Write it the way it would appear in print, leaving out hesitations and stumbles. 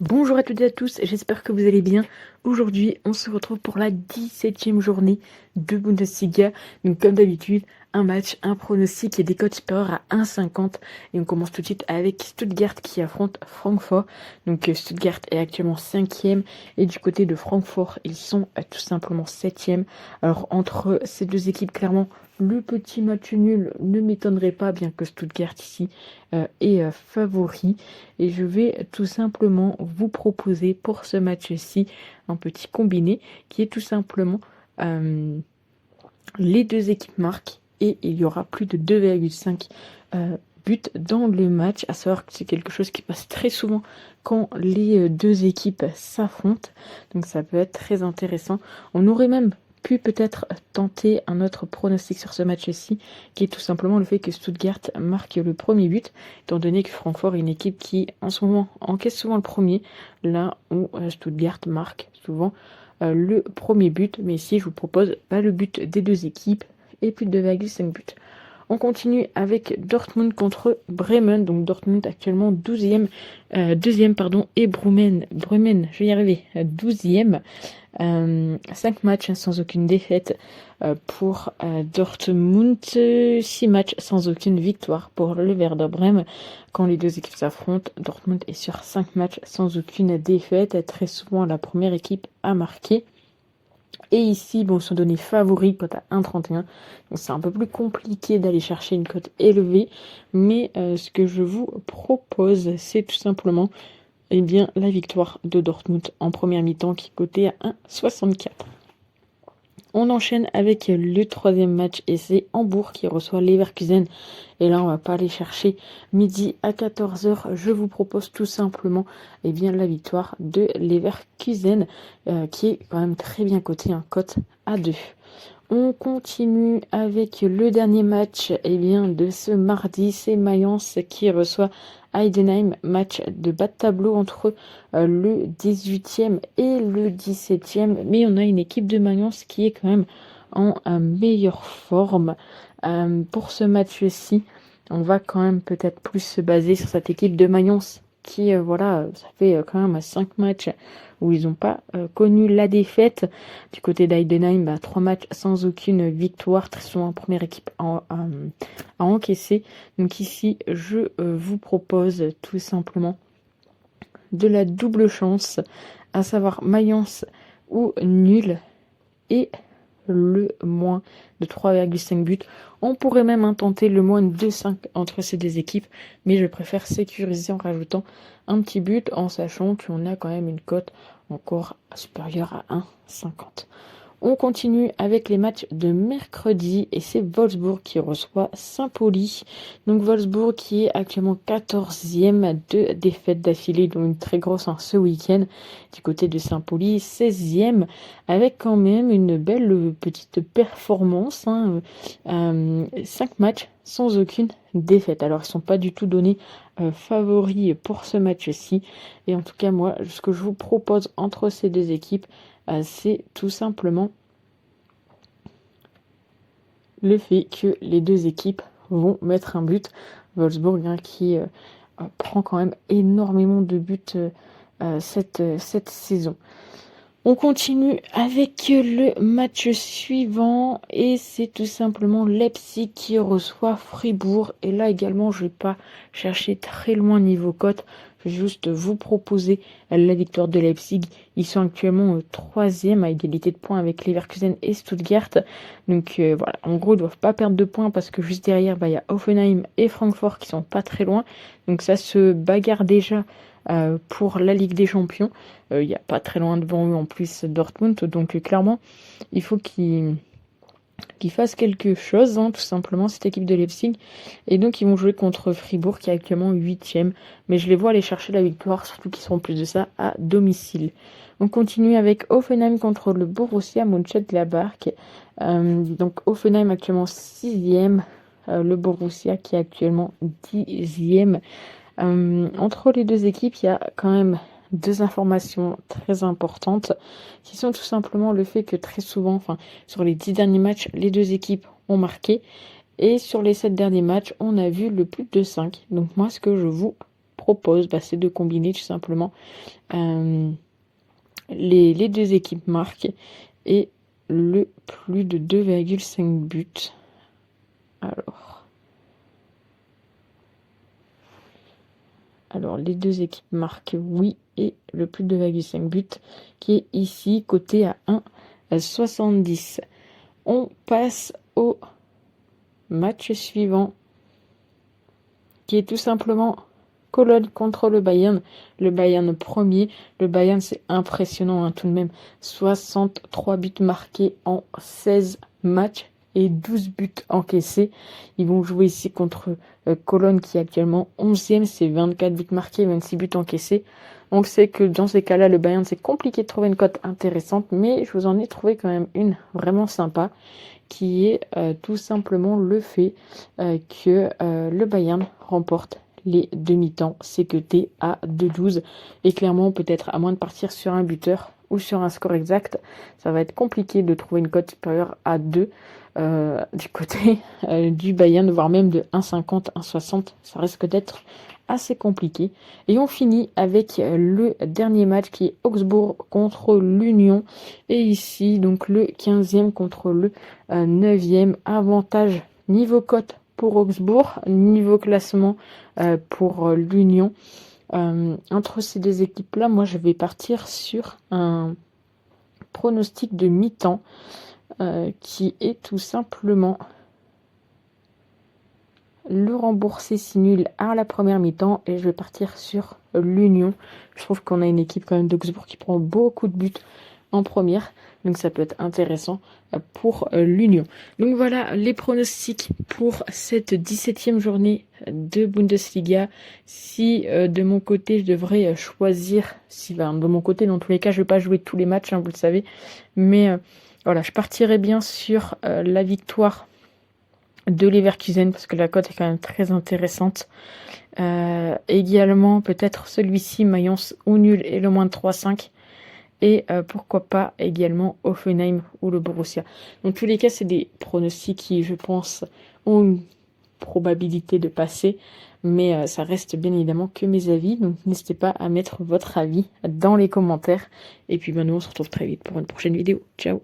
Bonjour à toutes et à tous, j'espère que vous allez bien. Aujourd'hui, on se retrouve pour la 17e journée de Bundesliga. Donc comme d'habitude, un match, un pronostic et des cotes supérieurs à 1,50. Et on commence tout de suite avec Stuttgart qui affronte Francfort. Donc Stuttgart est actuellement 5e et du côté de Francfort, ils sont tout simplement 7e. Alors entre ces deux équipes, clairement, le petit match nul ne m'étonnerait pas, bien que Stuttgart ici est favori. Et je vais tout simplement vous proposer pour ce match-ci un petit combiné qui est tout simplement les deux équipes marquent et il y aura plus de 2,5 buts dans le match. À savoir que c'est quelque chose qui passe très souvent quand les deux équipes s'affrontent. Donc ça peut être très intéressant. On aurait même pu peut-être tenter un autre pronostic sur ce match-ci, qui est tout simplement le fait que Stuttgart marque le premier but, étant donné que Francfort est une équipe qui, en ce moment, encaisse souvent le premier, là où Stuttgart marque souvent le premier but. Mais ici, je vous propose pas le but des deux équipes et plus de 2,5 buts. On continue avec Dortmund contre Bremen. Donc Dortmund actuellement 12e, et Bremen, je vais y arriver, 12e. 5 matchs sans aucune défaite pour Dortmund, 6 matchs sans aucune victoire pour le Werder Bremen. Quand les deux équipes s'affrontent, Dortmund est sur 5 matchs sans aucune défaite, très souvent la première équipe à marquer. Et ici, ils sont donnés favoris, cote à 1,31. Donc c'est un peu plus compliqué d'aller chercher une cote élevée. Mais ce que je vous propose, c'est tout simplement la victoire de Dortmund en première mi-temps qui est cotée à 1,64. On enchaîne avec le troisième match et c'est Hambourg qui reçoit Leverkusen. Et là, on va pas aller chercher midi à 14h. Je vous propose tout simplement la victoire de Leverkusen qui est quand même très bien coté, cote à 2. On continue avec le dernier match de ce mardi. C'est Mayence qui reçoit Heidenheim, match de bas de tableau entre le 18e et le 17e. Mais on a une équipe de Mayence qui est quand même en meilleure forme. Pour ce match-ci, on va quand même peut-être plus se baser sur cette équipe de Mayence qui, ça fait quand même 5 matchs où ils n'ont pas connu la défaite. Du côté d'Heidenheim, 3 matchs sans aucune victoire, très souvent première équipe à encaisser. Donc ici, je vous propose tout simplement de la double chance, à savoir Mayence ou nul et le moins de 3,5 buts. On pourrait même tenter le moins de 2,5 entre ces deux équipes, mais je préfère sécuriser en rajoutant un petit but en sachant qu'on a quand même une cote encore supérieure à 1,50. On continue avec les matchs de mercredi et c'est Wolfsburg qui reçoit Saint-Pauli. Donc Wolfsburg qui est actuellement 14e, 2 défaites d'affilée, dont une très grosse ce week-end. Du côté de Saint-Pauli, 16e, avec quand même une belle petite performance. 5 matchs sans aucune défaite. Alors ils ne sont pas du tout donnés favoris pour ce match-ci. Et en tout cas, moi, ce que je vous propose entre ces deux équipes, c'est tout simplement le fait que les deux équipes vont mettre un but. Wolfsburg qui prend quand même énormément de buts cette saison. On continue avec le match suivant et c'est tout simplement Leipzig qui reçoit Fribourg. Et là également, je ne vais pas chercher très loin niveau cote. Je vais juste vous proposer la victoire de Leipzig. Ils sont actuellement 3e à égalité de points avec Leverkusen et Stuttgart. Donc voilà, en gros, ils ne doivent pas perdre de points parce que juste derrière, il y a Hoffenheim et Francfort qui sont pas très loin. Donc ça se bagarre déjà pour la Ligue des Champions. Il n'y a pas très loin devant eux en plus Dortmund. Donc clairement, il faut qu'ils fassent quelque chose, tout simplement, cette équipe de Leipzig. Et donc ils vont jouer contre Fribourg qui est actuellement 8e. Mais je les vois aller chercher la victoire, surtout qu'ils seront plus de ça à domicile. On continue avec Hoffenheim contre le Borussia Mönchengladbach. Donc Hoffenheim actuellement 6e. Le Borussia qui est actuellement 10e. Entre les deux équipes, il y a quand même 2 informations très importantes qui sont tout simplement le fait que très souvent, sur les 10 derniers matchs, les deux équipes ont marqué et sur les 7 derniers matchs, on a vu le plus de 5. Donc moi, ce que je vous propose, c'est de combiner tout simplement les deux équipes marquent et le plus de 2,5 buts. Alors, les deux équipes marquent oui et le plus de 2,5 buts qui est ici coté à 1,70. On passe au match suivant qui est tout simplement Cologne contre le Bayern. Le Bayern premier. Le Bayern, c'est impressionnant tout de même. 63 buts marqués en 16 matchs et 12 buts encaissés. Ils vont jouer ici contre Cologne qui est actuellement 11e. C'est 24 buts marqués, 26 buts encaissés. On sait que dans ces cas-là, le Bayern, c'est compliqué de trouver une cote intéressante, mais je vous en ai trouvé quand même une vraiment sympa, qui est tout simplement le fait que le Bayern remporte les demi-temps. C'est coté à 2,12. Et clairement, peut-être à moins de partir sur un buteur ou sur un score exact, ça va être compliqué de trouver une cote supérieure à 2 du côté du Bayern, voire même de 1,50, 1,60. Ça risque d'être assez compliqué. Et on finit avec le dernier match qui est Augsbourg contre l'Union. Et ici, donc le 15e contre le 9e. Avantage niveau cote pour Augsbourg, niveau classement pour l'Union. Entre ces deux équipes-là, moi je vais partir sur un pronostic de mi-temps qui est tout simplement le rembourser si nul à la première mi-temps, et je vais partir sur l'Union. Je trouve qu'on a une équipe quand même d'Augsbourg qui prend beaucoup de buts en première, donc ça peut être intéressant pour l'Union. Donc voilà les pronostics pour cette 17e journée de Bundesliga. Si de mon côté je devrais choisir, de mon côté dans tous les cas je vais pas jouer tous les matchs, vous le savez, mais voilà, je partirais bien sur la victoire de Leverkusen parce que la cote est quand même très intéressante. Également peut-être celui-ci, Mayence ou nul et le moins de 3,5. Et pourquoi pas également Hoffenheim ou le Borussia. Dans tous les cas, c'est des pronostics qui, je pense, ont une probabilité de passer. Mais ça reste bien évidemment que mes avis. Donc n'hésitez pas à mettre votre avis dans les commentaires. Et puis nous, on se retrouve très vite pour une prochaine vidéo. Ciao!